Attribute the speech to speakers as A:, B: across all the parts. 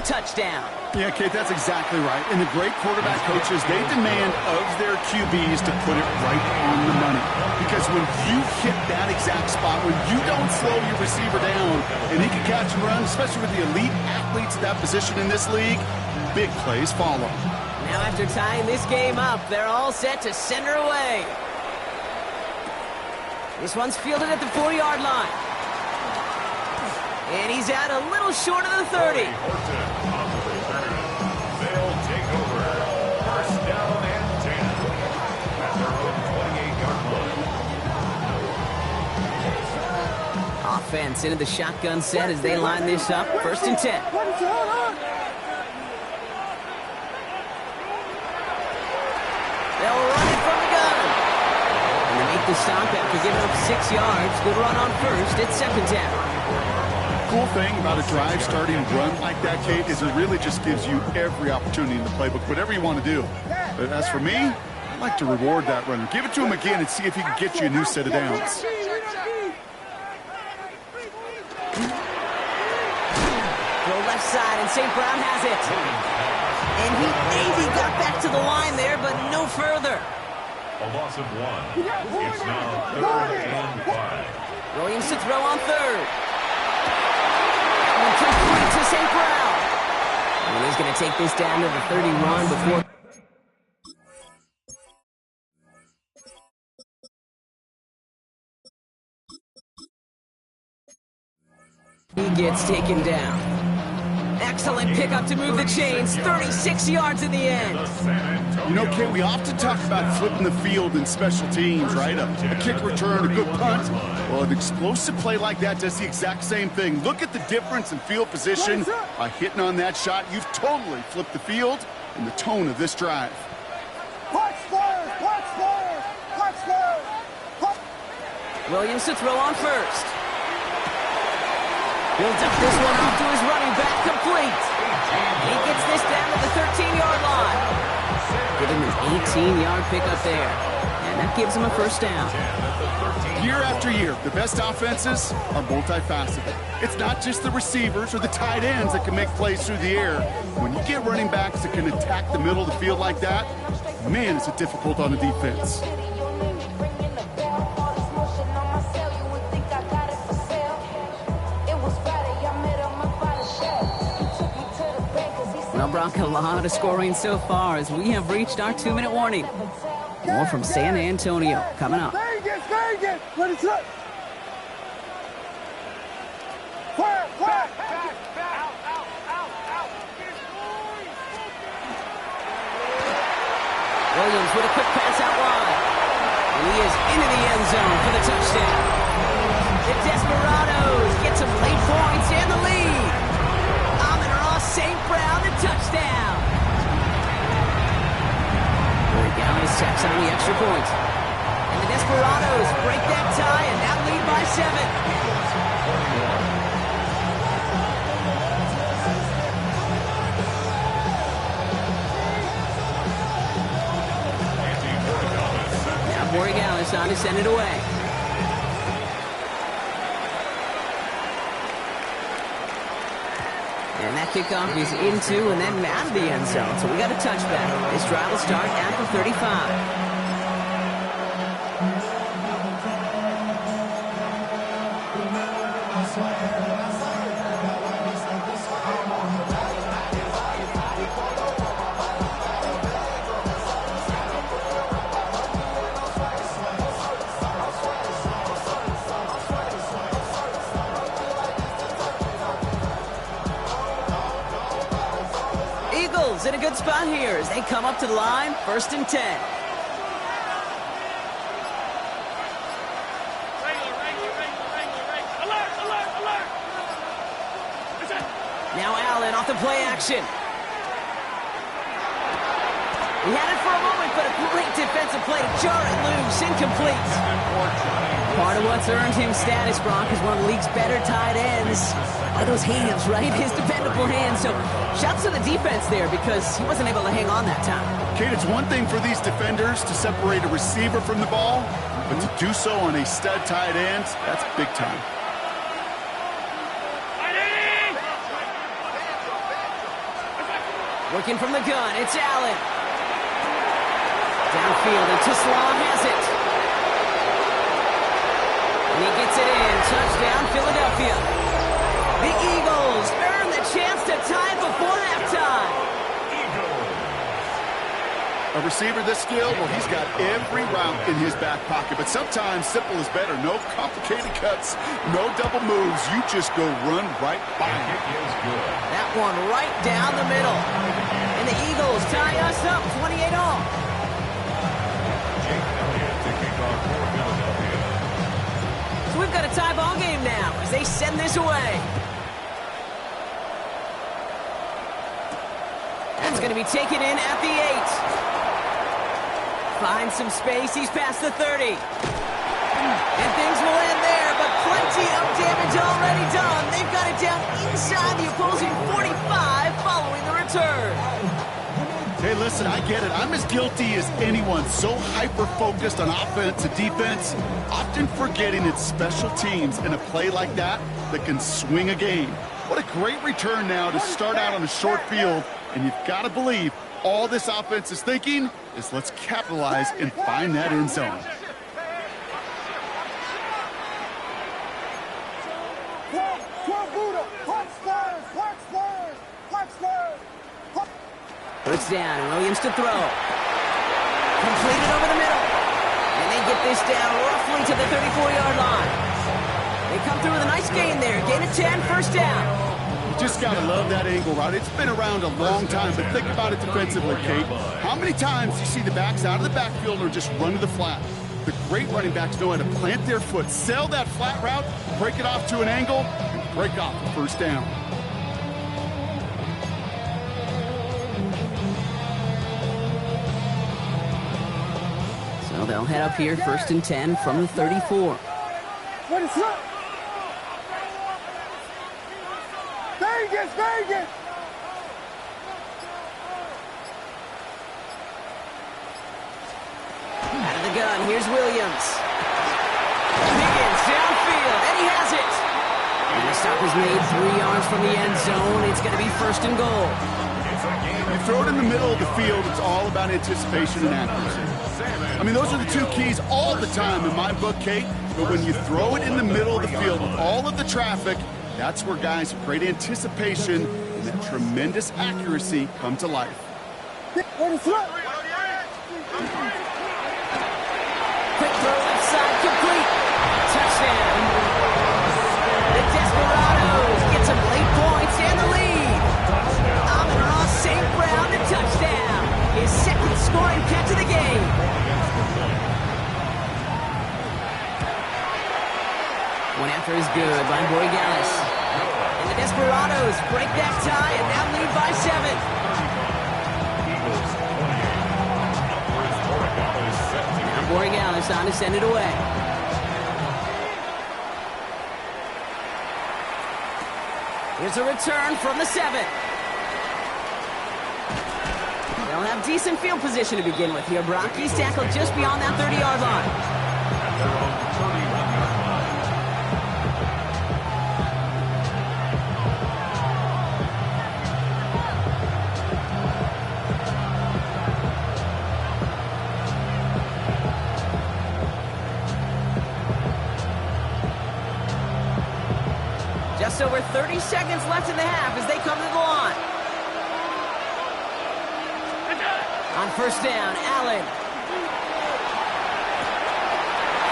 A: a touchdown.
B: Yeah, Kate, that's exactly right. And the great quarterback coaches, they demand of their QBs to put it right on the money. Because when you hit that exact spot, when you don't slow your receiver down, and he can catch and run, especially with the elite athletes at that position in this league, big plays follow.
A: Now after tying this game up, they're all set to send her away. This one's fielded at the 40-yard line. And he's out a little short of the 30.
C: They'll take over. First down and 10 at their own 28-yard line.
A: Offense into the shotgun set as they line this up. First and 10. They'll run it from the gun. And they make the stop after giving up 6 yards. Good run on first. It's second down.
B: Cool thing about a drive starting run like that, Kate, is it really just gives you every opportunity in the playbook, whatever you want to do. But as for me, I like to reward that runner. Give it to him again and see if he can get you a new set of downs.
A: Throw left side, and St. Brown has it. And he maybe got back to the line there, but no further.
C: A loss of 1. It's now 3rd and 5.
A: Williams to throw on third. And complete to St. Brown. And he's going to take this down to the 31 before... He gets taken down. Excellent pickup to move the chains. 36 yards in the end.
B: You know, Kate, we often talk about flipping the field in special teams, right? A kick return, a good punt. Well, an explosive play like that does the exact same thing. Look at the difference in field position. By hitting on that shot, you've totally flipped the field and the tone of this drive.
A: Williams to throw on first. Builds up this one off to his running back, complete. He gets this down to the 13-yard line. Give him an 18-yard pickup there. And that gives him a first down.
B: Year after year, the best offenses are multifaceted. It's not just the receivers or the tight ends that can make plays through the air. When you get running backs that can attack the middle of the field like that, man, is it difficult on the defense.
A: Well, Brock, a lot of scoring so far as we have reached our 2-minute warning. More from San Antonio coming up.
D: What is up?
A: Williams with a quick pass out wide. And he is into the end zone for the touchdown. The Desperados get some late points and the lead. St. Brown, the touchdown. Gallus tacks on the extra point. And the Desperados break that tie and now lead by 7. Now Corey Gallus on to send it away. And that kickoff is into and then out of the end zone. So we got a touchback. This drive will start at the 35. In a good spot here as they come up to the line, 1st and 10. Now Allen off the play action. He had it for a moment, but a great defensive play to jar it loose, incomplete. Part of what's earned him status, Brock, is one of the league's better tight ends. Are those hands, right? His dependable hands. So shouts to the defense there because he wasn't able to hang on that time.
B: Kate, it's one thing for these defenders to separate a receiver from the ball, but to do so on a stud tight end, that's big time.
A: Working from the gun, it's Allen. Downfield, and Tislam has it. And he gets it in. Touchdown, Philadelphia. The Eagles earn the chance to tie before halftime.
B: A receiver this skilled, well, he's got every route in his back pocket. But sometimes simple is better. No complicated cuts, no double moves. You just go run right by him.
A: That one right down the middle. And the Eagles tie us up 28-all. So we've got a tie ball game now as they send this away. And it's going to be taken in at the 8. Finds some space. He's past the 30. And things will end there, but plenty of damage already done. They've got it down inside the opposing 45 following the return.
B: Hey, listen, I get it. I'm as guilty as anyone. So hyper-focused on offense and defense, often forgetting it's special teams in a play like that can swing a game. What a great return now to start out on a short field, and you've got to believe all this offense is thinking is let's capitalize and find that end zone.
A: First down, Williams to throw. Completed over the middle. And they get this down roughly to the 34-yard line. They come through with a nice gain there. Gain of 10, first down.
B: You just got to love that angle route. It's been around a long time, but think about it defensively, Kate. How many times do you see the backs out of the backfield or just run to the flat? The great running backs know how to plant their foot, sell that flat route, break it off to an angle, and break off the first down.
A: So they'll head up here, first and 10 from the 34.
D: What is up? Vegas, Vegas!
A: Out of the gun, here's Williams. Higgins downfield, and he has it. And the stop is made 3 yards from the end zone. It's going to be first and goal.
B: You throw it in the middle of the field, it's all about anticipation and accuracy. I mean, those are the two keys all the time in my book, Kate. But when you throw it in the middle of the field with all of the traffic, that's where guys with great anticipation and that tremendous accuracy come to life.
A: Quick throw left side, complete. Touchdown. The Desperados get some late points and the lead. Amon-Ra St. Brown to touchdown. His second scoring catch of the game. One after is good by Borregales. And the Desperados break that tie and now lead by 7. Now Borregales on to send it away. Here's a return from the 7. They'll have decent field position to begin with here. Brock, he's tackled just beyond that 30-yard line. Just over 30 seconds left in the half as they come to the line. On first down, Allen.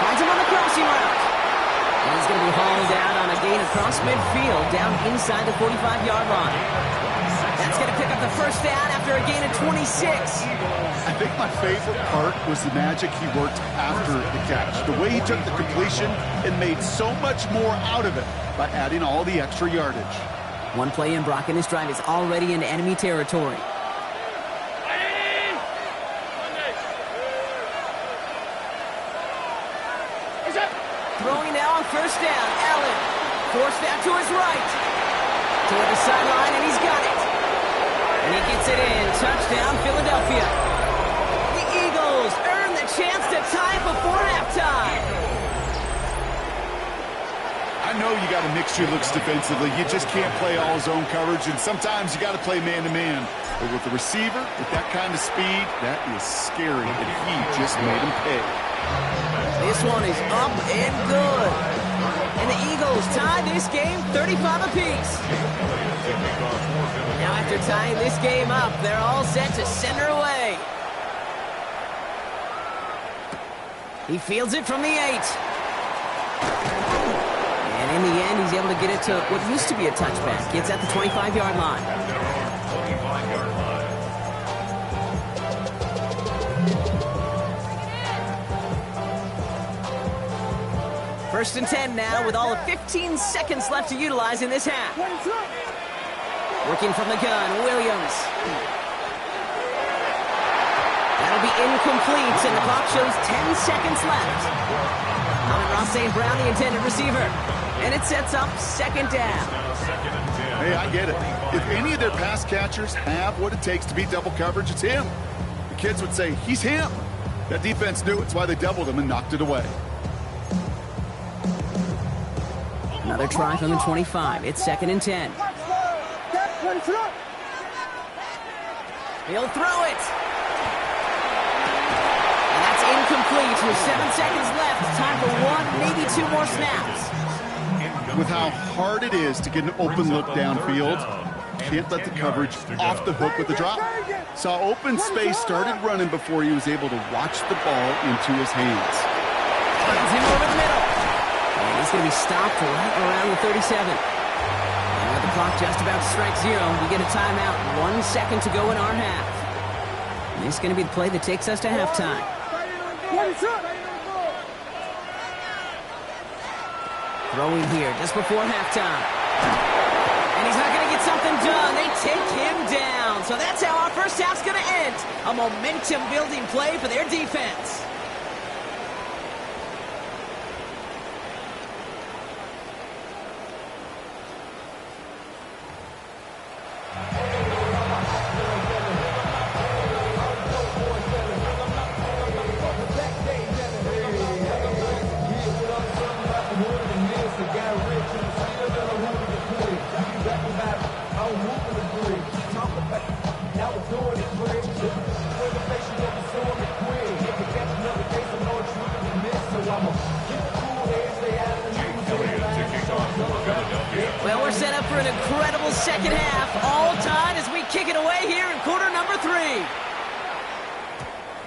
A: Finds him on the crossing route. And he's going to be hauled out on a gain across midfield down inside the 45-yard line. That's going to pick up the first down after a gain of 26.
B: I think my favorite part was the magic he worked after the catch. The way he took the completion and made so much more out of it by adding all the extra yardage.
A: One play in, Brock, and this drive is already into enemy territory. Throwing now on first down, Allen. Forced that to his right. Toward the sideline, and he's got it. And he gets it in. Touchdown, Philadelphia. The Eagles earn the chance to tie before halftime.
B: I know you got to mix your looks defensively. You just can't play all zone coverage, and sometimes you got to play man-to-man. But with the receiver, with that kind of speed, that is scary, and he just made him pay.
A: This one is up and good. And the Eagles tie this game 35 apiece. Now after tying this game up, they're all set to send her away. He fields it from the 8. And in the end, he's able to get it to what used to be a touchback. Gets at the 25-yard line.
C: 25-yard line.
A: First and 10 now with all of 15 seconds left to utilize in this half. Working from the gun, Williams. That'll be incomplete, and the clock shows 10 seconds left. Ross St. Brown, the intended receiver. And it sets up second down.
B: Hey, I get it. If any of their pass catchers have what it takes to beat double coverage, it's him. The kids would say, he's him. That defense knew it's why they doubled him and knocked it away.
A: Another try from the 25. It's second and 10. He'll throw it. And that's incomplete with 7 seconds left. Time for one, maybe 2 more snaps.
B: With how hard it is to get an open look downfield, can't let the coverage off the hook with the drop. Saw open space, started running before he was able to watch the ball into his hands.
A: Hands him over the middle. And he's going to be stopped right around the 37. And with the clock just about to strike 0, we get a timeout. 1 second to go in our half. And this is going to be the play that takes us to halftime. Throwing here just before halftime. And he's not going to get something done. They take him down. So that's how our first half's going to end. A momentum-building play for their defense. Well, we're set up for an incredible second half. All tied as we kick it away here in quarter number 3.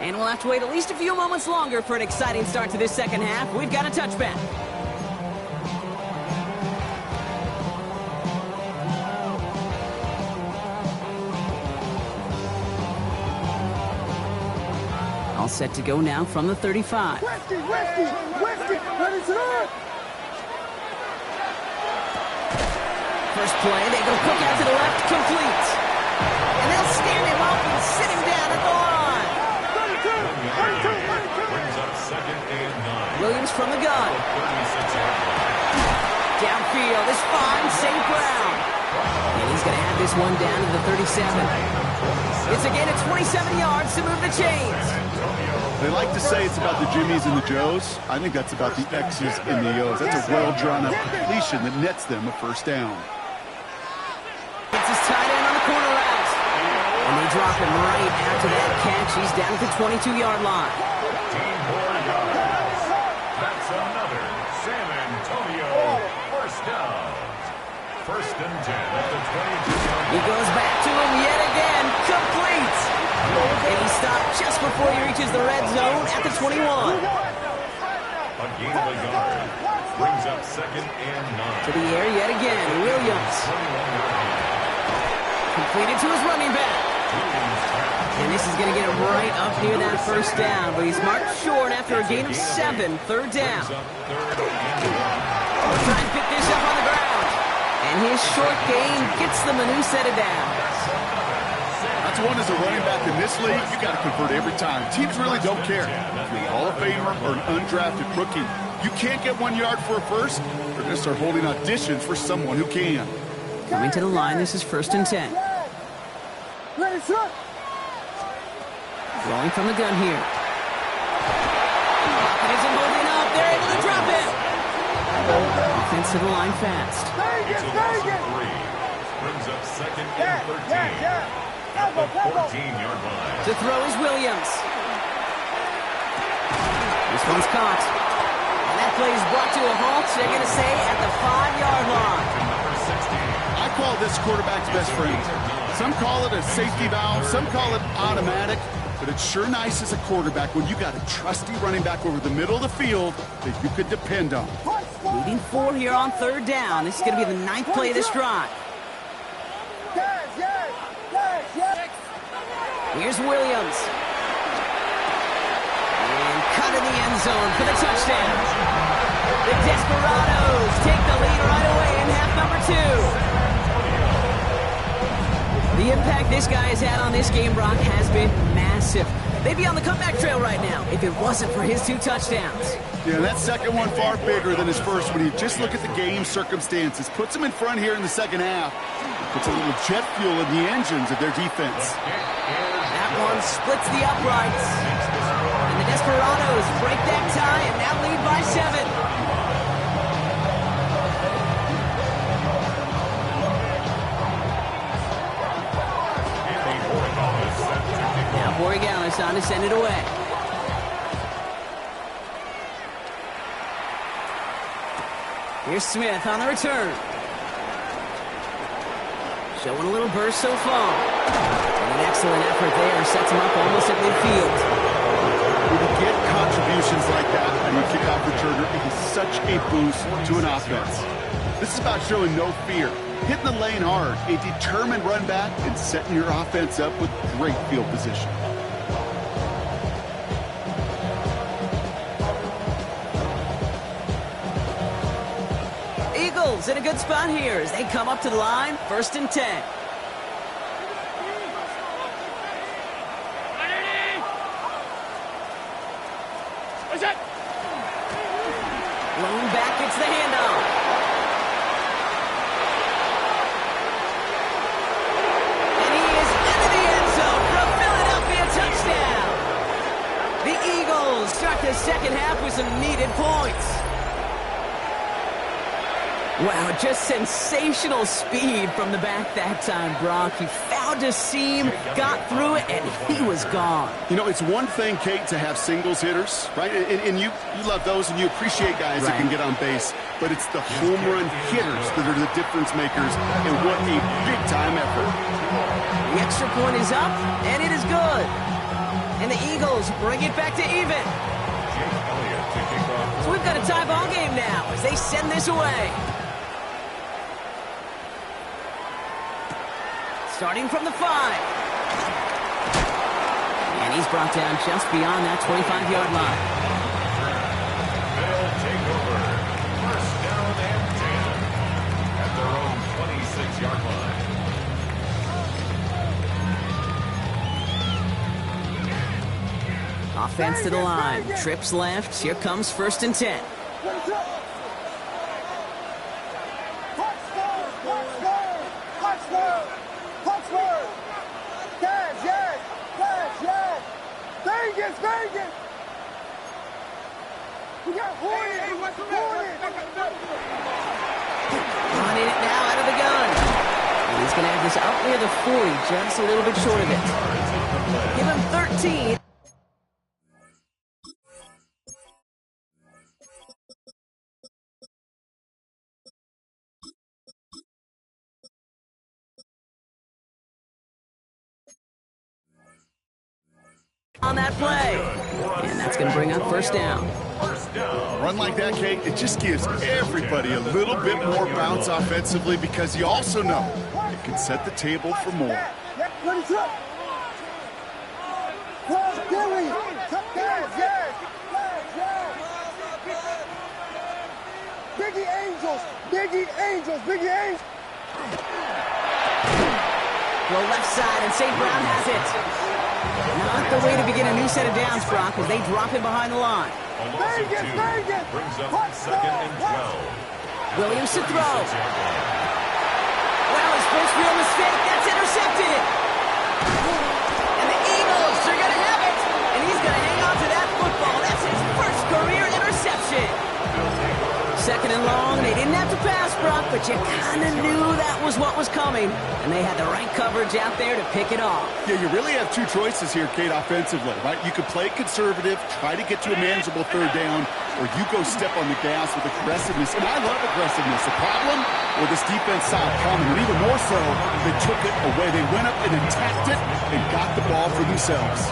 A: And we'll have to wait at least a few moments longer for an exciting start to this second half. We've got a touchback. All set to go now from the 35.
D: Whiskey, let it run.
A: First play, they go quick out to the left, complete. And they'll stand him up and sit him down at the line.
D: 32.
C: Brings up second and 9.
A: Williams from the gun.
C: 36-yard line.
A: Downfield is fine, St. Brown. And he's going to add this one down to the 37. It's again at 27 yards to move the chains.
B: They like to say it's about the Jimmies and the Joes. I think that's about the X's and the O's. That's a well-drawn-up completion that nets them a first down.
A: It's his tight end on the corner route. And they drop him right after that catch. He's down at the 22-yard line.
C: 15 more yards. That's another San Antonio first down. First and 10 at the 22-yard line.
A: He goes back to him yet again. Complete. And he stopped just before he reaches the red zone at the 21.
C: A gain of a yard. Brings up second and 9.
A: To the air yet again. Williams. Completed to his running back. And this is going to get him right up near that first down. But he's marked short after a gain of 7. Third down. Try and pick this up on the ground. And his short gain gets them a new set of downs.
B: That's one as a running back in this league, you got to convert every time. Teams really don't care. If you're a Hall of Famer or an undrafted rookie, you can't get 1 yard for a first, they're going to start holding auditions for someone who can.
A: Coming to the line, this is first and 10.
D: Let it run.
A: Rolling from the gun here. Pocket isn't holding up. They're able to drop it. Offense to the line fast.
C: It's a loss of 3. Brings up second and 13. at the 14-yard line.
A: To throw is Williams. This one's caught. And that play is brought to a halt, they're going to say, at the 5-yard line.
B: I call this quarterback's best friend. Some call it a safety valve, some call it automatic, but it's sure nice as a quarterback when you got a trusty running back over the middle of the field that you could depend on.
A: Leading 4 here on 3rd down. This is going to be the 9th play of this drive. Here's Williams. And cut in the end zone for the touchdown. The Desperados take the lead right away in half number 2. The impact this guy has had on this game, Brock, has been massive. They'd be on the comeback trail right now if it wasn't for his 2 touchdowns.
B: Yeah, that second one far bigger than his first when you just look at the game circumstances. Puts him in front here in the second half. Puts a little jet fuel in the engines of their defense.
A: That one splits the uprights. And the Desperados break that tie and now lead by 7. Borregales on to send it away. Here's Smith on the return. Showing a little burst so far. And an excellent effort there. Sets him up almost at midfield.
B: When you get contributions like that on your kickoff returner, it is such a boost to an offense. This is about showing no fear. Hitting the lane hard, a determined run back, and setting your offense up with great field position.
A: Eagles in a good spot here as they come up to the line, 1st and 10. Lone back gets the handoff. And he is into the end zone for a Philadelphia touchdown. The Eagles start the second half with some needed points. Wow, just sensational speed from the back that time, Brock. He found a seam, got through it, and he was gone.
B: You know, it's one thing, Kate, to have singles hitters, right? And you love those, and you appreciate guys that can get on base. But it's the home run hitters that are the difference makers, and what a big-time effort.
A: The extra point is up, and it is good. And the Eagles bring it back to even. So we've got a tie ball game now as they send this away. Starting from the 5. And he's brought down just beyond that 25-yard line.
C: They'll take over. 1st down and 10 at their own 26-yard line.
A: Offense to the line. Trips left. Here comes 1st and 10. Running it now out of the gun. And he's going to have this out near the 40, just a little bit short of it. Give him 13. On that play. And that's going to bring up 1st down.
B: A run like that, Kate, it just gives everybody a little bit more bounce offensively because you also know it can set the table for more.
D: Biggie Angels, Biggie Angels, Biggie Angels.
A: Go left side, and St. Brown has it. Not the way to begin a new set of downs, Brock, as they drop it behind the line.
D: Vegas, Vegas.
C: Brings up 2nd and 12.
A: Williams to throw. Well, his first real mistake. That's intercepted. And the Eagles are going to have it. And he's going to hang on to that football. That's his first career interception. 2nd and long. They didn't have to pass, Brock, but but you kind of knew that was what was coming, and they had the right coverage out there to pick it off.
B: Yeah, you really have two choices here, Kate, offensively, right? You could play conservative, try to get to a manageable third down, or you go step on the gas with aggressiveness. And I love aggressiveness. The problem? Well, this defense saw it coming, and even more so, they took it away. They went up and attacked it and got the ball for themselves.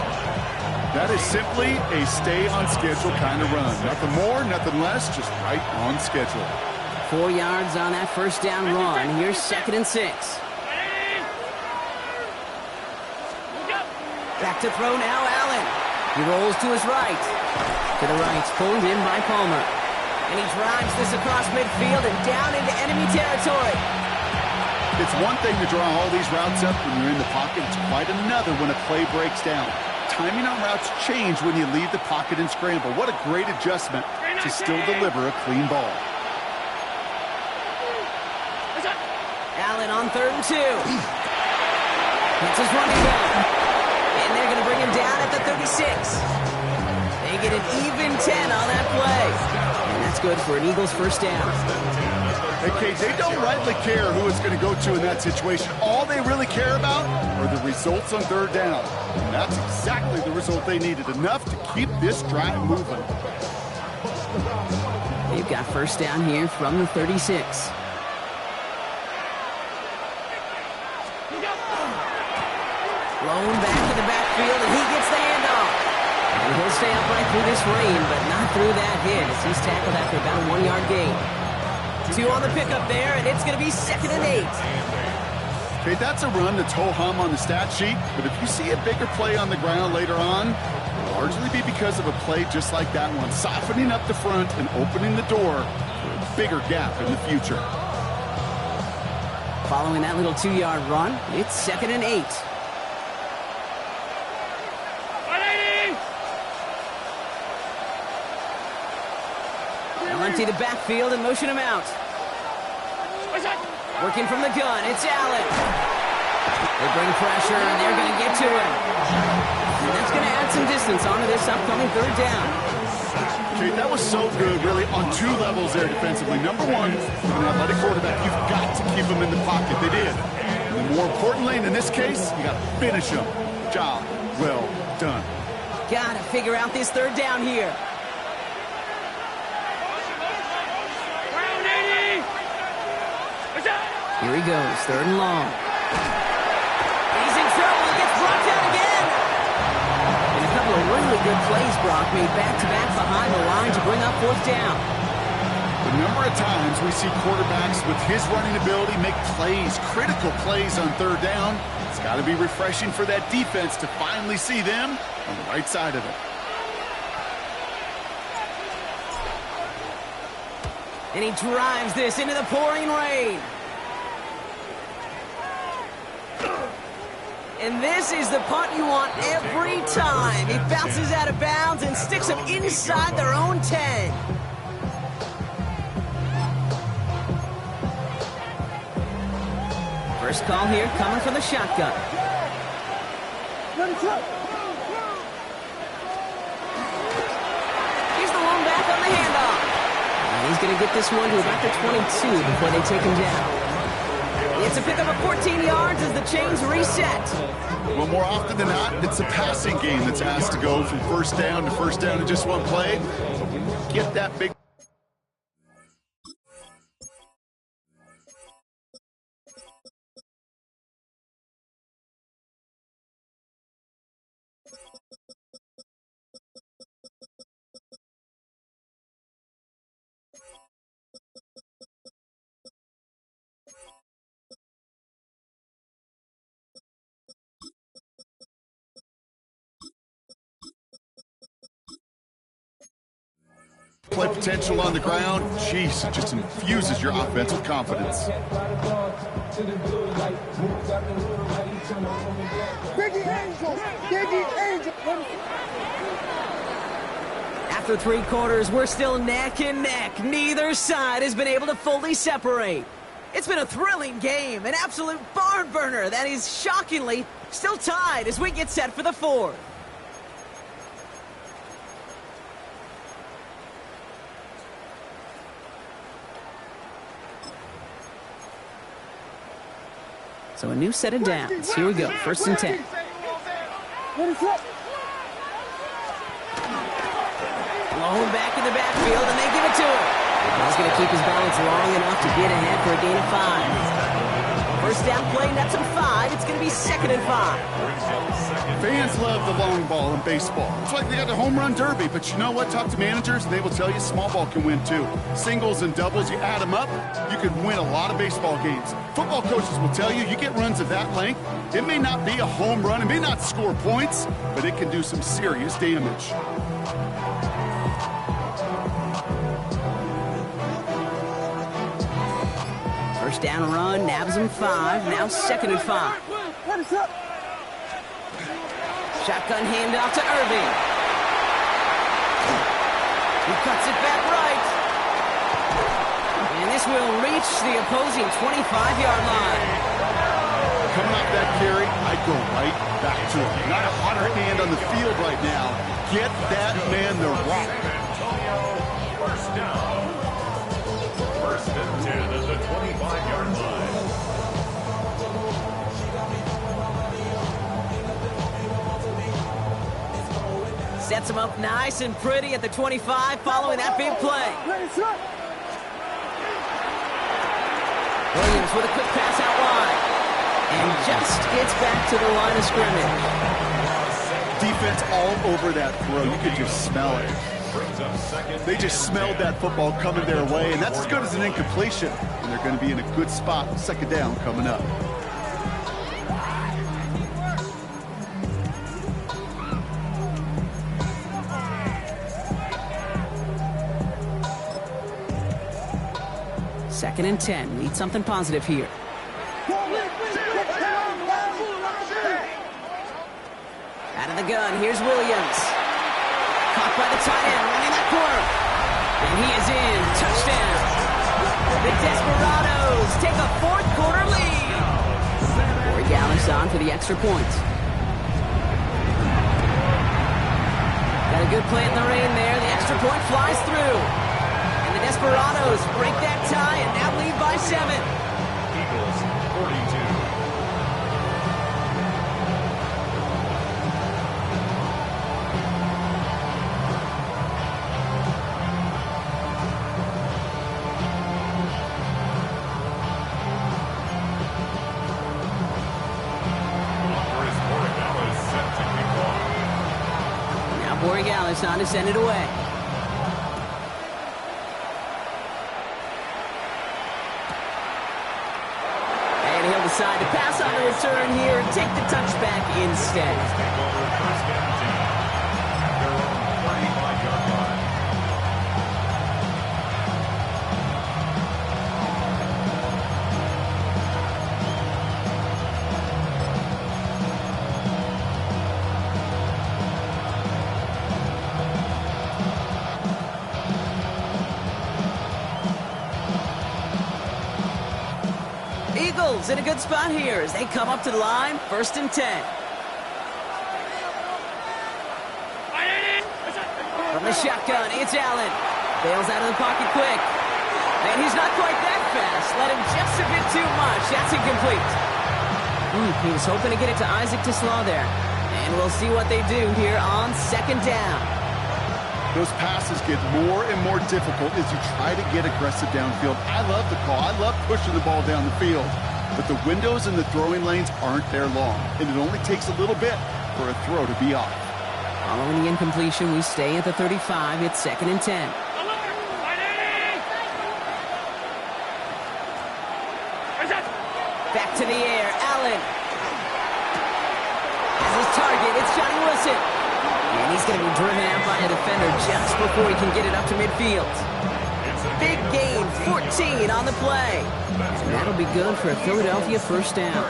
B: That is simply a stay-on-schedule kind of run. Nothing more, nothing less, just right on schedule.
A: 4 yards on that first down run. Here's 2nd and 6. Back to throw now, Allen. He rolls to his right. To the right, pulled in by Palmer. And he drives this across midfield and down into enemy territory.
B: It's one thing to draw all these routes up when you're in the pocket. It's quite another when a play breaks down. Timing on routes change when you leave the pocket and scramble. What a great adjustment to still deliver a clean ball.
A: Allen on 3rd and 2. That's his running back. And they're going to bring him down at the 36. They get an even 10 on that play. And that's good for an Eagles first down.
B: Hey, Kate, they don't rightly care who it's going to go to in that situation. All they really care about are the results on third down. And that's exactly the result they needed, enough to keep this drive moving.
A: They've got first down here from the 36. Blown back to the backfield, and he gets the handoff. And he'll stay upright through this rain, but not through that hit as he's tackled after about a 1-yard gain. 2 on the pickup there, and it's going to be 2nd and 8.
B: Okay, that's a run that's ho-hum on the stat sheet, but if you see a bigger play on the ground later on, it'll largely be because of a play just like that one, softening up the front and opening the door for a bigger gap in the future.
A: Following that little 2-yard run, it's 2nd and 8. They'll empty the backfield and motion him out. Working from the gun, it's Allen. They bring pressure, and they're going to get to him. And that's going to add some distance onto this upcoming third down.
B: Okay, that was so good, really, on 2 levels there defensively. Number one, with an athletic quarterback, you've got to keep him in the pocket. They did. And more importantly, in this case, you got to finish him. Job well done.
A: Got to figure out this third down here. Here he goes, 3rd and long. He's in trouble. He gets brought down again. And a couple of really good plays, Brock, made back-to-back behind the line to bring up 4th down.
B: The number of times we see quarterbacks with his running ability make plays, critical plays on third down, it's got to be refreshing for that defense to finally see them on the right side of it.
A: And he drives this into the pouring rain. And this is the punt you want every time. He bounces out of bounds and sticks them inside their own 10. First call here coming from the shotgun. He's the one back on the handoff. And he's going to get this one to about the 22 before they take him down. It's a pickup of 14 yards as the chains reset.
B: Well, more often than not, it's a passing game that's asked to go from first down in just one play. But when you get that big... play potential on the ground, jeez, it just infuses your offense with confidence.
D: Biggie Angels! Biggie Angels!
A: After 3 quarters, we're still neck and neck. Neither side has been able to fully separate. It's been a thrilling game, an absolute barn burner that is shockingly still tied as we get set for the 4th. So a new set of downs. Here we go, 1st and 10. Blown back in the backfield, and they give it to him. He's going to keep his balance long enough to get ahead for a gain of 5. First down play, nets him 5. It's going to be 2nd and 5.
B: Fans love the long ball in baseball. It's like they got the home run derby, but you know what? Talk to managers, and they will tell you small ball can win too. Singles and doubles, you add them up, you could win a lot of baseball games. Football coaches will tell you, you get runs of that length, it may not be a home run, it may not score points, but it can do some serious damage.
A: First down run, nabs him 5. Now 2nd and 5. Shotgun handoff to Irving. He cuts it back right. And this will reach the opposing 25-yard line.
B: Coming off that carry, I'd go right back to him. Not a hotter hand on the field right now. Get that man the rock.
C: First down. 1st and 10 at the 25-yard line.
A: Sets him up nice and pretty at the 25 following that big play. Williams with a quick pass out wide. And just gets back to the line of scrimmage.
B: Defense all over that throw. You could just smell it. They just smelled that football coming their way, and that's as good as an incompletion. And they're going to be in a good spot. 2nd down coming up.
A: Second and 10. Need something positive here. Out of the gun. Here's Williams. Caught by the tight end, running that corner. And he is in. Touchdown. The Desperados take a 4th quarter lead. Corey Gallis on for the extra point. Got a good play in the rain there. The extra point flies through. And the Desperados break that tie and now lead by 7.
C: Eagles 42.
A: Gallis on to send it away. And he'll decide to pass on the return here and take the touchback instead. Eagles in a good spot here as they come up to the line, 1st and 10. From the shotgun, it's Allen. Bails out of the pocket quick. And he's not quite that fast. Let him just a bit too much. That's incomplete. He was hoping to get it to Isaac Tislaw there. And we'll see what they do here on 2nd down.
B: Those passes get more and more difficult as you try to get aggressive downfield. I love the call. I love pushing the ball down the field. But the windows in the throwing lanes aren't there long. And it only takes a little bit for a throw to be off.
A: Following the incompletion, we stay at the 35. It's 2nd and 10. Back to the air. Allen. As his target, it's Johnny Wilson. And he's going to be driven out by a defender just before he can get it up to midfield. Big gain, 14 on the play. And that'll be good for a Philadelphia 1st down.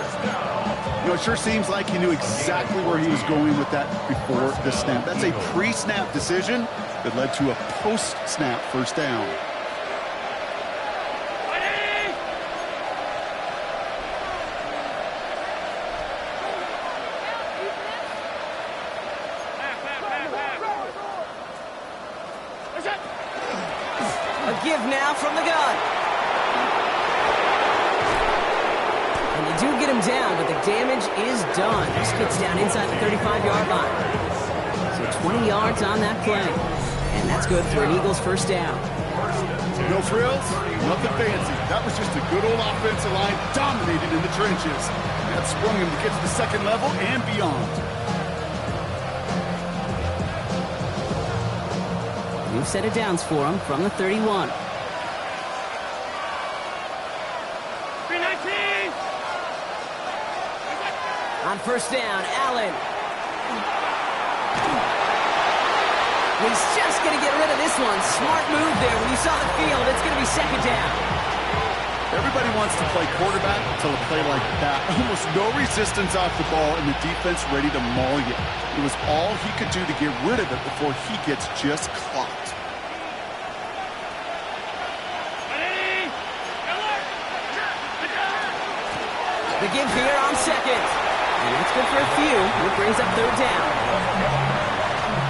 B: You know, it sure seems like he knew exactly where he was going with that before the snap. That's a pre-snap decision that led to a post-snap 1st down. Defense
A: do get him down, but the damage is done. This kid's down inside the 35-yard line. So 20 yards on that play. And that's good for an Eagles first down.
B: No frills, nothing fancy. That was just a good old offensive line dominated in the trenches. That sprung him to get to the second level and beyond.
A: New set of downs for him from the 31. On first down, Allen. He's just going to get rid of this one. Smart move there. When you saw the field, it's going to be second down.
B: Everybody wants to play quarterback until a play like that. Almost no resistance off the ball and the defense ready to maul you. It was all he could do to get rid of it before he gets just clocked.
A: The give here on second. And that's good for a few. It brings up third down.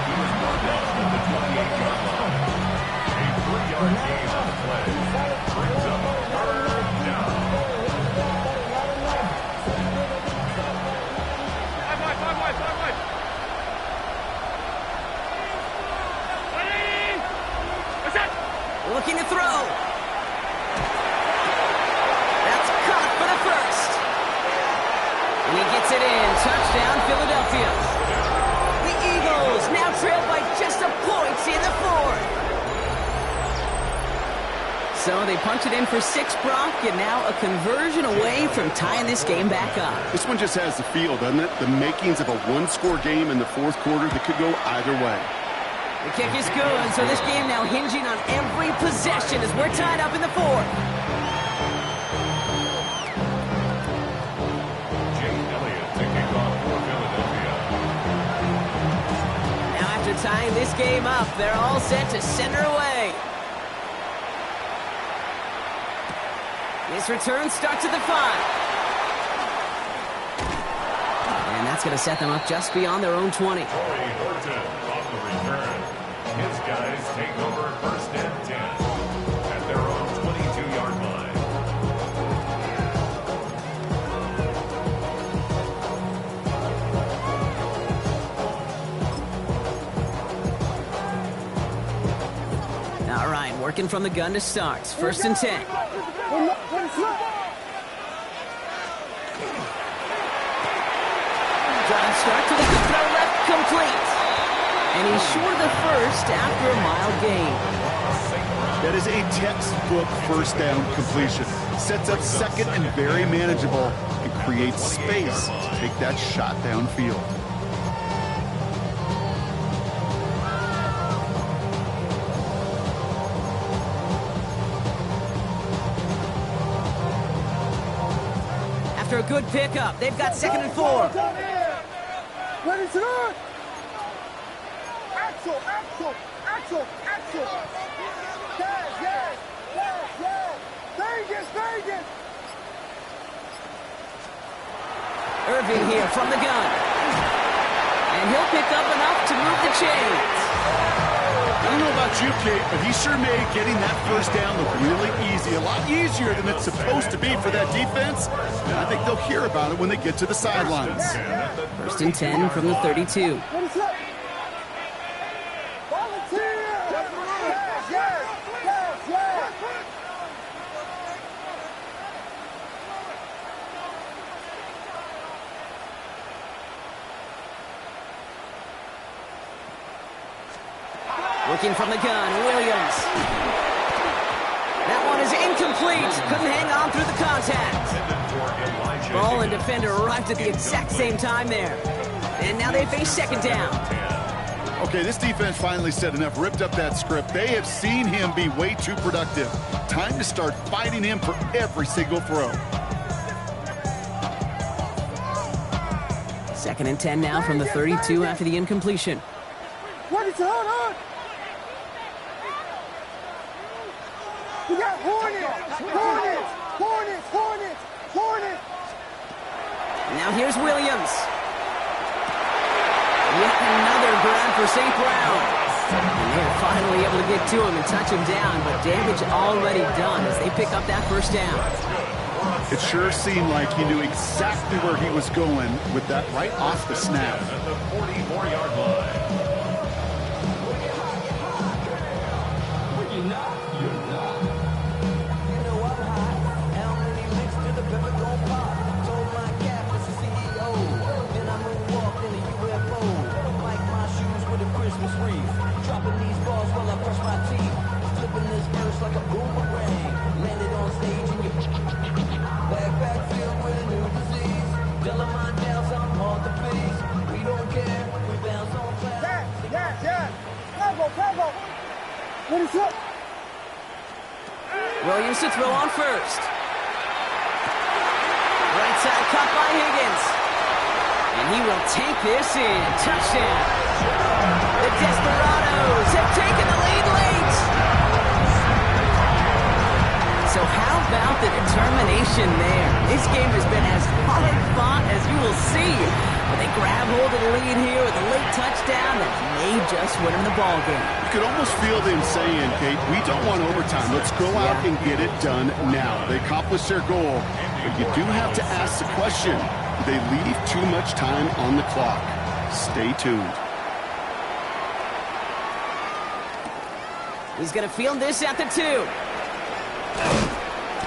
C: He was brought down at the 28-yard line. A 3-yard gain on the play. Brings up third down.
A: Looking to throw. That's caught for the first. And he gets it in. Touchdown, Philadelphia. The Eagles now trail by just a point in the fourth. So they punch it in for 6, Brock, and now a conversion away from tying this game back up.
B: This one just has the feel, doesn't it? The makings of a one-score game in the fourth quarter that could go either way.
A: The kick is good, so this game now hinging on every possession as we're tied up in the fourth. Now after tying this game up, they're all set to send her away. This return starts at the 5. And that's going to set them up just beyond their own 20.
C: His guys take over first and 10 at their own 22-yard line.
A: All right, working from the gun to start. First and 10. Drive start to the good throw left, complete. And he's short of the first after a mild gain.
B: That is a textbook first down completion. Sets up second and very manageable and creates space to take that shot downfield.
A: After a good pickup, they've got second and 4.
D: Ready to run! Axel, Axel, Axel, Axel! Yes! Vegas, Vegas!
A: Irving here from the gun. And he'll pick up enough to move the chains.
B: I don't know about you, Kate, but he sure made getting that first down look really easy. A lot easier than it's supposed to be for that defense. And I think they'll hear about it when they get to the sidelines.
A: First and 10 from the 32. Looking from the gun, Williams. That one is incomplete. Couldn't hang on through the contact. Ball and defender arrived at the exact same time there. And now they face second down.
B: Okay, this defense finally said enough, ripped up that script. They have seen him be way too productive. Time to start fighting him for every single throw.
A: Second and 10 now from the 32 after the incompletion.
D: Hold on! We got Hornets!
A: Now here's Williams. Yet another grab for St. Brown. And they're finally able to get to him and touch him down, but damage already done as they pick up that first down.
B: It sure seemed like he knew exactly where he was going with that right off the snap.
C: At the 44-yard line.
A: Williams to throw on first. Right side cut by Higgins. And he will take this in. Touchdown. The Desperados have taken the lead late. So how about the determination there? This game has been as hard fought as you will see. But they grab hold of the lead here with a late touchdown that may just win them the ball game.
B: You could almost feel them saying, Kate, we don't want overtime. Let's go out and get it done now. They accomplished their goal, but you do have to ask the question, do they leave too much time on the clock? Stay tuned.
A: He's going to field this at the 2.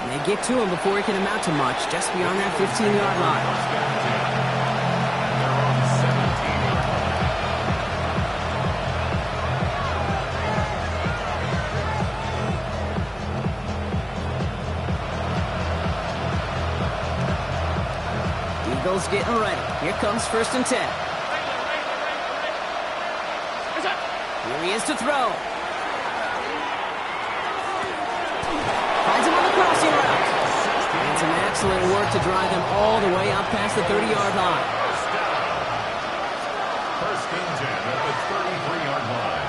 A: And they get to him before he can amount to much, just beyond that 15-yard line. Eagles getting ready. Here comes 1st and 10. Here he is to throw. Finds him on the crossing route. And some excellent work to drive them all the way up past the 30-yard line.
C: 1st and 10 at the 33-yard line.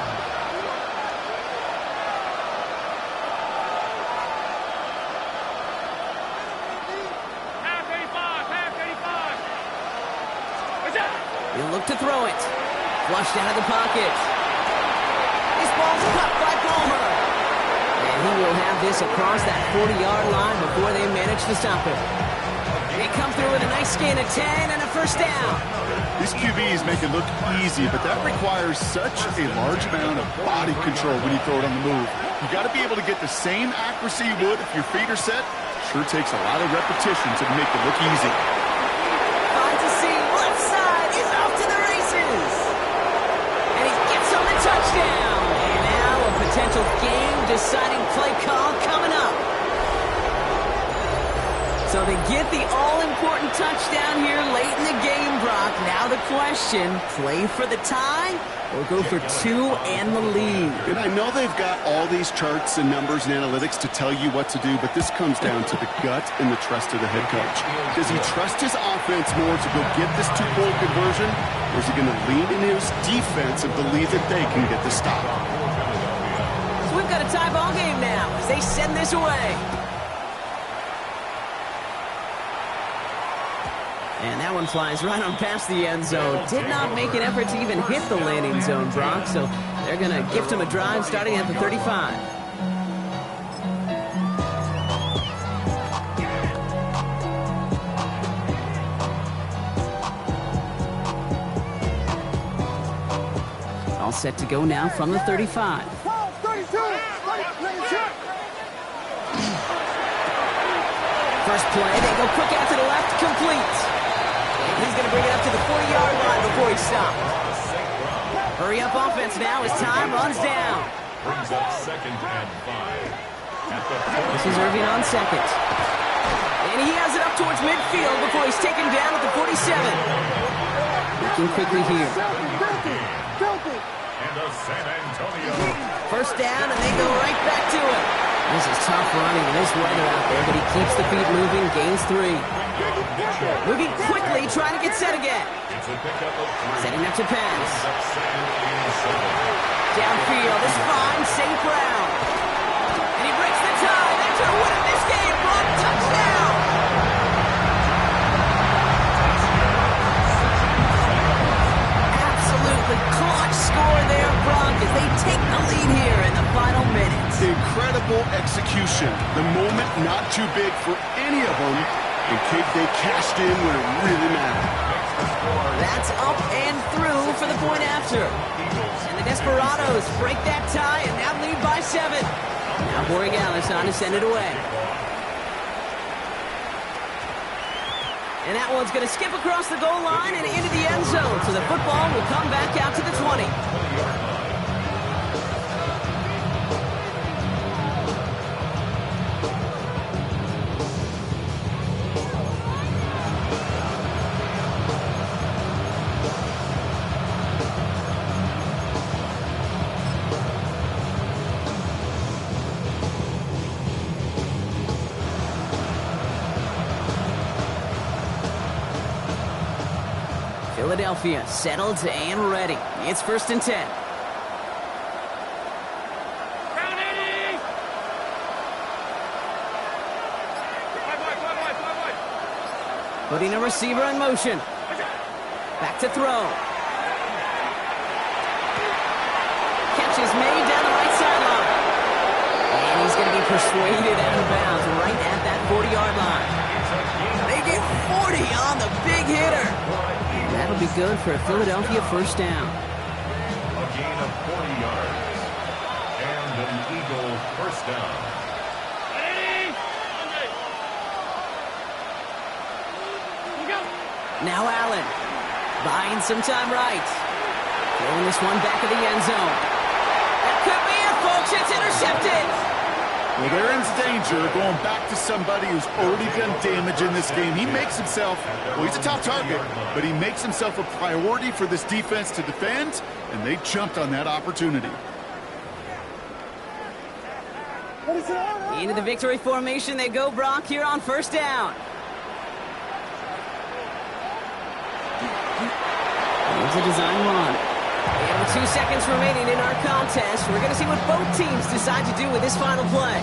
A: He'll look to throw it. Flushed out of the pocket. This ball's cut by Palmer. And he will have this across that 40-yard line before they manage to stop him. They come through with a nice gain of 10 and a 1st down.
B: These QBs make it look easy, but that requires such a large amount of body control when you throw it on the move. You got to be able to get the same accuracy you would if your feet are set. Sure takes a lot of repetition to make it look easy.
A: Finds a seam, left side, he's off to the races. And he gets on the touchdown. And now a potential game-deciding play call coming up. So they get the all-important touchdown here late in the game, Brock. Now the question, play for the tie or go for 2 and the lead?
B: And I know they've got all these charts and numbers and analytics to tell you what to do, but this comes down to the gut and the trust of the head coach. Does he trust his offense more to go get this 2-point conversion, or is he going to lean in his defense and believe that they can get the stop?
A: So we've got a tie ball game now as they send this away. And that one flies right on past the end zone. Did not make an effort to even hit the landing zone, Brock. So they're going to gift him a drive starting at the 35. All set to go now from the 35.
D: 32.
A: First play, they go quick out to the left, complete. He's going to bring it up to the 40-yard line before he stopped. Hurry up offense now as time runs down.
C: Brings up 2nd and 5.
A: This is Irving on 2nd. And he has it up towards midfield before he's taken down at the 47. Looking quickly here.
C: And a San Antonio.
A: 1st down, and they go right back to it. This is tough running in this weather out there, but he keeps the feet moving, gains 3. Moving quickly, trying to get set again.
C: It's a pickup of 3.
A: Setting up to pass.
C: Downfield.
A: Downfield is fine, St. Brown. And he breaks the tie. They're going to win this game. Brock, touchdown. Absolutely clutch score there, Brock, as they take the lead here in the final minutes.
B: Incredible incredible execution. The moment not too big for any of them. And kid, they cashed in when it really mattered.
A: That's up and through for the point after. And the Desperados break that tie and now lead by 7. Now Borregales on to send it away. And that one's going to skip across the goal line and into the end zone. So the football will come back out to the 20. Philadelphia settled and ready. It's 1st and 10. Putting a receiver in motion. Back to throw. Catch is made down the right sideline. And he's going to be persuaded out of bounds right at that 40-yard line. They get 40 on the big hitter. That'll be good for a Philadelphia 1st down.
C: A gain of 40 yards. And an Eagle 1st down.
A: Now Allen, buying some time right. Throwing this one back of the end zone. That could be it, folks. It's intercepted.
B: Well, they're in danger going back to somebody who's already done damage in this game. He makes himself, well, he's a top target, but he makes himself a priority for this defense to defend, and they jumped on that opportunity.
A: Into the victory formation they go, Brock, here on 1st down. Here's a design run. And with 2 seconds remaining in our contest, we're going to see what both teams decide to do with this final play.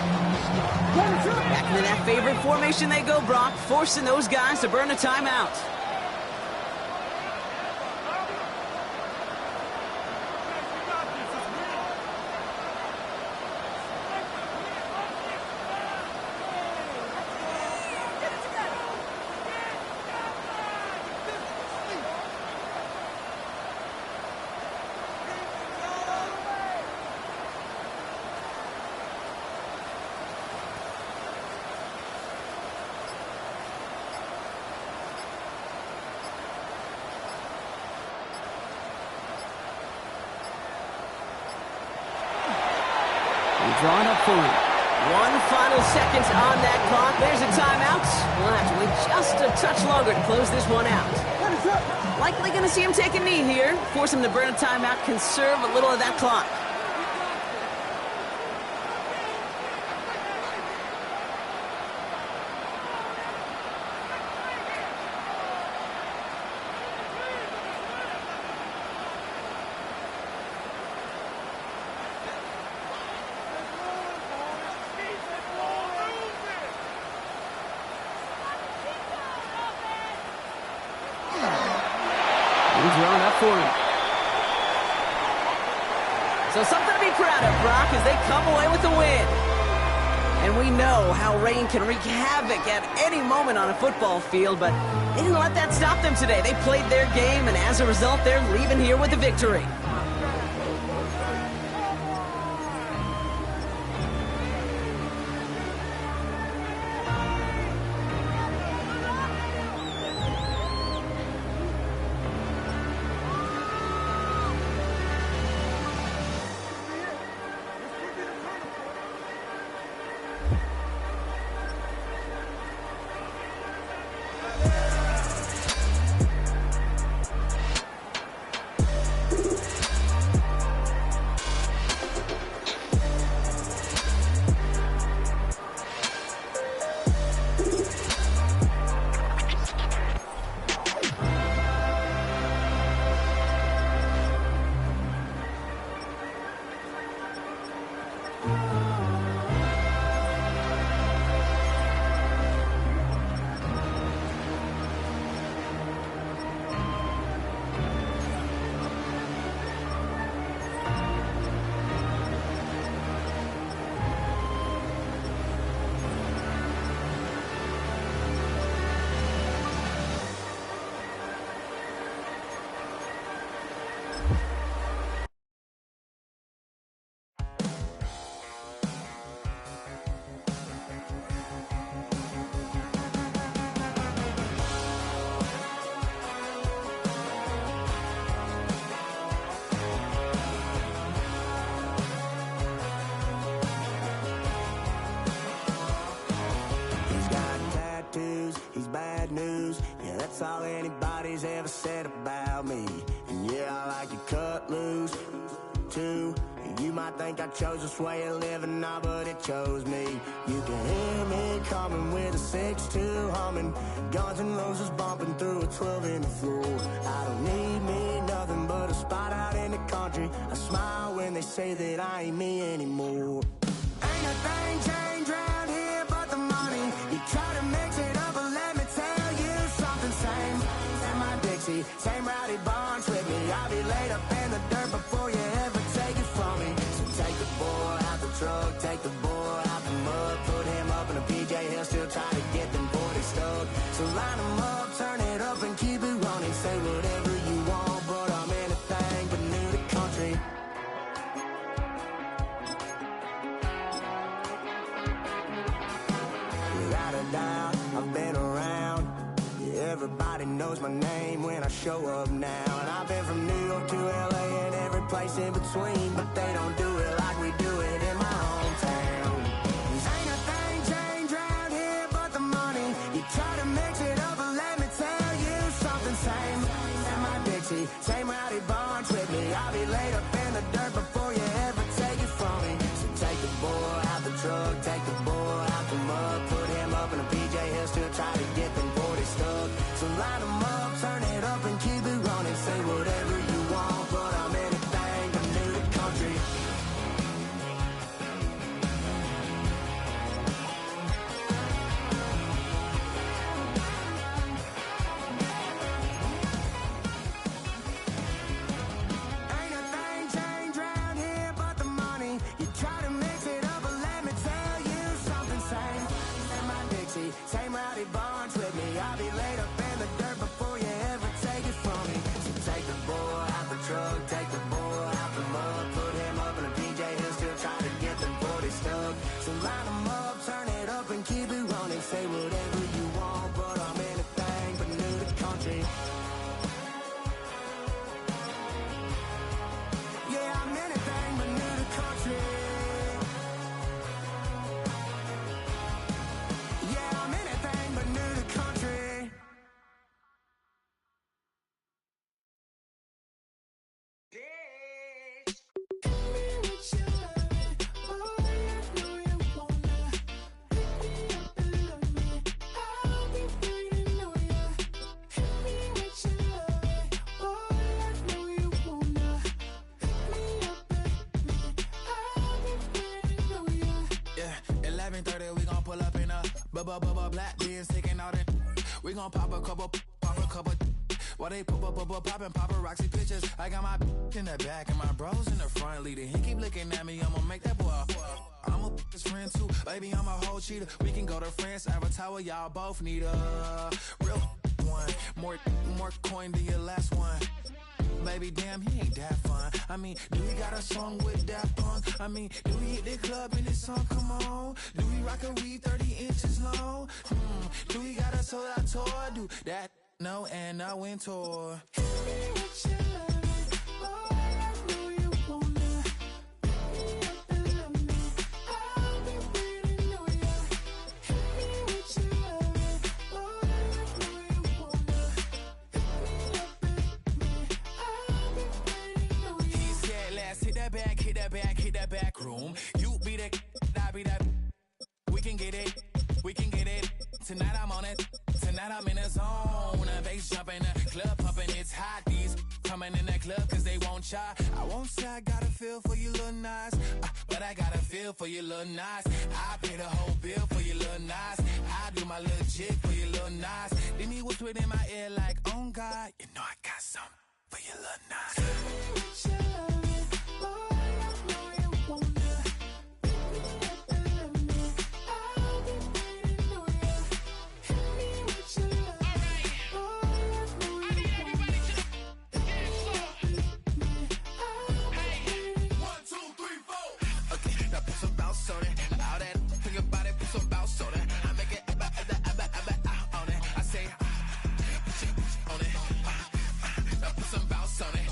A: Back into that favorite formation they go, Brock, forcing those guys to burn a timeout. Drawn up for him. 1 final seconds on that clock. There's a timeout. We'll have to wait just a touch longer to close this one out. Likely going to see him take a knee here. Force him to burn a timeout. Conserve a little of that clock. Drawn up for him. So something to be proud of, Brock, as they come away with the win. And we know how rain can wreak havoc at any moment on a football field, but they didn't let that stop them today. They played their game, and as a result, they're leaving here with a victory.
E: think I chose this way of living now, but it chose me. You can hear me coming with a 6-2 humming, Guns N' Roses bumping through a 12 in the floor. I don't need me nothing but a spot out in the country. I smile when they say that I ain't me anymore. Ain't a thing changed round here but the money. You try to mix it up, but let me tell you something. Same in my Dixie, same rowdy bunch with me. I'll be laid up in the dirt before you ever take it from me. So take the boy out the truck, take the boy out the mud, put him up in a PJ, he'll still try to get them 40 stuck. So line him up, turn it up and keep it running. Say whatever you want, but I'm anything but new to country. Without a doubt, I've been around. Everybody knows my name when I show up now. And I've been from New York to LA and every place in between, but they don't do it like we do it in my hometown. Ain't a thing changed round here but the money. You try to mix it up, but let me tell you something. Same in my Dixie, same rowdy bunch with me. I'll be laid up in the dirt before you ever take it from me. So take the boy out the truck, take the boy out the mud, put him up in a PJ, he'll still try to get them 40 stuck. So line them up, turn it up and keep it running. Say whatever you want, but I'm anything but new to country. Ain't a thing changed round here but the money. You try to mix it up, but let me tell you something. Same in my Dixie, same rowdy bunch with me. I'll be laid up in the dirt before you ever take it from me. So take the boy out the truck, take the boy out the mud, put him up in a PJ, he'll still try to get them 40 stuck. So line him up, turn it up and keep it running. Say whatever you want, but I'm anything but new to country. Yeah, I'm anything but new to country. Yeah, I'm anything but new to country.
F: Yeah, 11:30, we gon' pull up in a black beans, taking all that. We gon' pop a couple. While they poppin' paparazzi pictures. I got my in the back and my bros in the front leading. He keep looking at me, I'ma make that boy. I'm a his friend too, baby, I'm a whole cheater. We can go to France, Avatar, y'all both need a real one. More coin than your last one. Baby, damn, he ain't that fun. I mean, do he got a song with that punk? I mean, do he hit the club in this song? Come on. Do he rock a weave 30 inches long? Do he got a sold out tour? Do that? No, and I went tour. Hit that back room. You be the, I be that. We can get it. Tonight I'm on it. Tonight I'm in the zone. Bass jumping, club pumping, it's hot. These coming in that club cause they won't try. I won't say I got a feel for you little nice, but I got a feel for you little nice. I pay the whole bill for you little nice. I do my little jig for you little nice. Then he whisper in my ear like, oh God, you know I got something for you little nice. On it. I say, put your on it. Now put some bounce on it.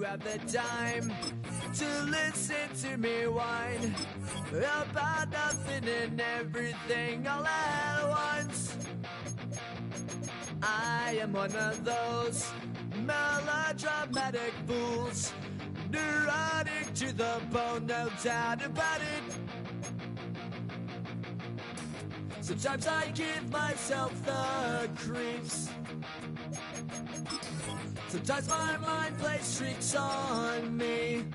G: have the time to listen to me whine about nothing and everything all at once. I am one of those melodramatic fools, neurotic to the bone, no doubt about it. Sometimes I give myself the creeps. Sometimes my mind plays tricks on me.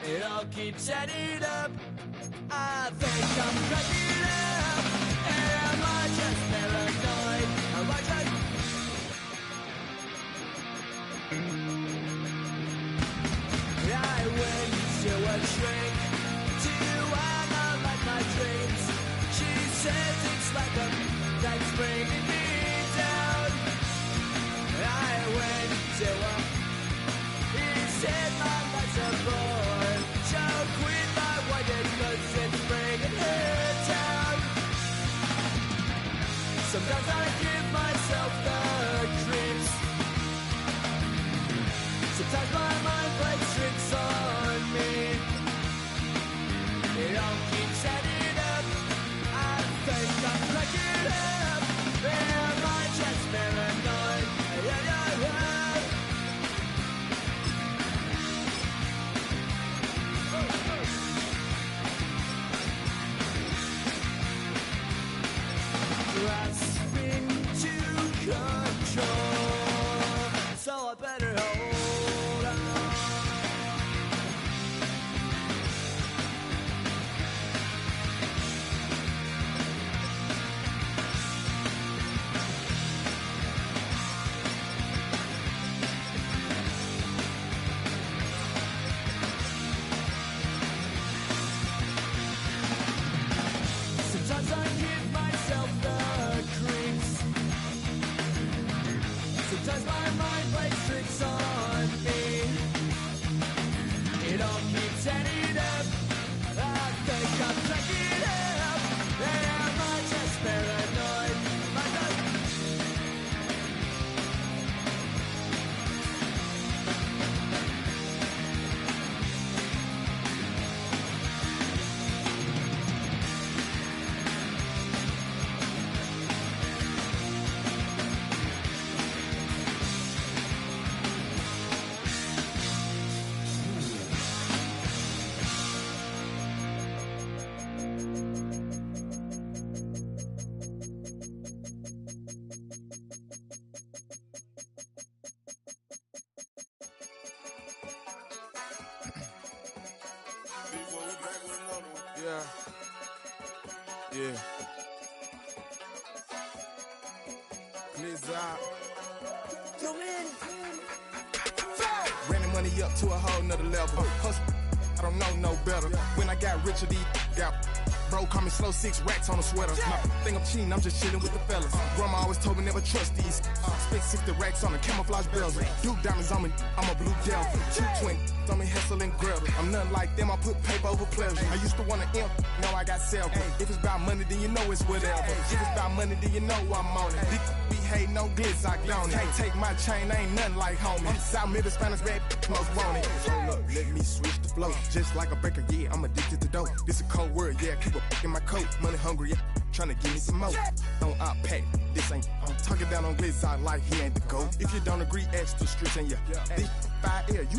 G: It all keeps adding up. I think I'm cracking up. Am I just paranoid? Am I just... I went to a shrink to analyze my dreams. She says it's like a that's bringing me down. I went to a... He said my life's a bore. So quit my white cause it's bringing her down. Sometimes I give myself the creeps. Sometimes my mind plays tricks on me. It all keeps adding up. I think I'm cracking up. Am I just paranoid? Yeah, yeah, yeah. Grasping to control, so I better hold on. Sometimes I give myself the creeps. Sometimes my mind plays tricks on me. It all keeps adding up. I think I'm cracking up. Am I just paranoid? Am I just...
H: Yeah. Yeah. Blizzard. Running money up to a whole nother level. Hustle, I don't know no better. When I got richer, these got bro, call me slow, 6 racks on a sweater. Think I'm cheating, I'm just chilling with the fellas. Grandma always told me never trust these. Spent 60 racks on a camouflage bells. Duke diamonds on me, I'm a blue gel. 220 on me, Hessel and Grell. I'm nothing like them, I put paper over pleasure. I used to want to imp, now I got self. If it's about money, then you know it's whatever. If it's about money, then you know I'm on it. Be hate no glitz, I don't it. Take my chain, ain't nothing like homie. South Middle Spanish bad most want it. Hold up, let me switch the flow. Just like a breaker, yeah, I'm addicted to dope. This a cold word, yeah, keep a in my coat. Money hungry, yeah, tryna give me some more. Don't pack, this ain't. I'm talking down on glitz, I like he ain't the GOAT. If you don't agree, ask the streets and yeah. This 5 air, you